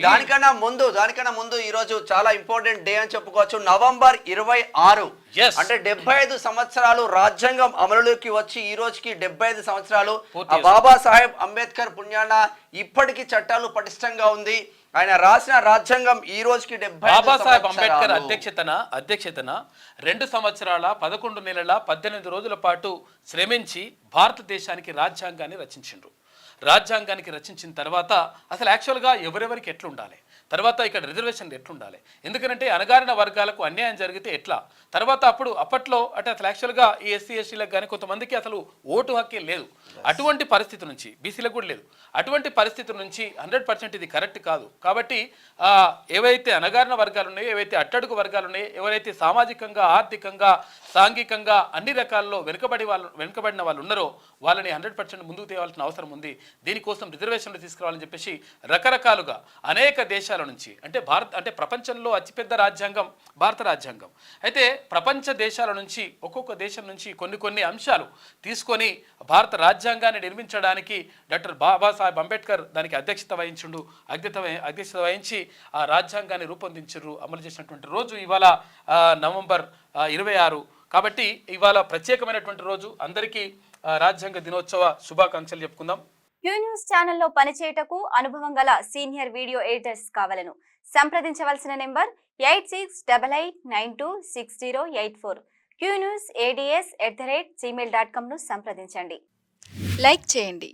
దానికన్నా ముందు ఈ రోజు చాలా ఇంపార్టెంట్ డే అని చెప్పుకోవచ్చు. నవంబర్ 26 అంటే 75 సంవత్సరాలు రాజ్యాంగం అమలులోకి వచ్చి ఈ రోజుకి 75 సంవత్సరాలు. బాబాసాహెబ్ అంబేద్కర్ పుణ్యాన ఇప్పటికీ చట్టాలు పటిష్టంగా ఉంది. ఆయన రాసిన రాజ్యాంగం ఈ రోజుకి 75. బాబాసాహెబ్ అంబేద్కర్ అధ్యక్షతన 2 సంవత్సరాల 11 నెలల 18 రోజుల పాటు శ్రమించి భారతదేశానికి రాజ్యాంగాన్ని రచించిండ్రు. రాజ్యాంగానికి రచించిన తర్వాత అసలు యాక్చువల్గా ఎవరెవరికి ఎట్లుండాలి, తర్వాత ఇక్కడ రిజర్వేషన్లు ఎట్లుండాలి, ఎందుకంటే అణగారిన వర్గాలకు అన్యాయం జరిగితే ఎట్లా, తర్వాత అప్పట్లో అంటే అసలు యాక్చువల్గా ఈ ఎస్సీ ఎస్టీలకు కానీ కొంతమందికి అసలు ఓటు హక్కే లేదు. అటువంటి పరిస్థితి నుంచి బీసీలకు కూడా లేదు. అటువంటి పరిస్థితి నుంచి 100% ఇది కరెక్ట్ కాదు. కాబట్టి ఏవైతే అణగారిన వర్గాలు ఉన్నాయో, ఏవైతే అట్టడుగు వర్గాలు ఉన్నాయో, ఎవరైతే సామాజికంగా ఆర్థికంగా సాంఘికంగా అన్ని రకాల్లో వెనుకబడిన వాళ్ళు ఉన్నారో వాళ్ళని 100% ముందుకు తేవాల్సిన అవసరం ఉంది. దీనికోసం రిజర్వేషన్లు తీసుకురావాలని చెప్పేసి రకరకాలుగా అనేక దేశాల నుంచి అంటే ప్రపంచంలో అతిపెద్ద రాజ్యాంగం భారత రాజ్యాంగం. అయితే ప్రపంచ దేశాల నుంచి ఒక్కొక్క దేశం నుంచి కొన్ని అంశాలు తీసుకొని భారత రాజ్యాంగాన్ని నిర్మించడానికి డాక్టర్ బాబాసాహెబ్ అంబేద్కర్ దానికి అధ్యక్షత వహించి ఆ రాజ్యాంగాన్ని రూపొందించారు, అమలు చేసినటువంటి రోజు ఇవాళ నవంబర్ 26. కాబట్టి ఇవాళ ప్రత్యేకమైనటువంటి రోజు. అందరికీ రాజ్యాంగ దినోత్సవ శుభాకాంక్షలు చెప్పుకుందాం. క్యూ న్యూస్ ఛానల్లో పనిచేయటకు అనుభవం గల సీనియర్ వీడియో ఎడిటర్స్ కావాలను సంప్రదించవలసిన నెంబర్ 8688926084. qnewsads@gmail.com ను సంప్రదించండి. లైక్ చేయండి.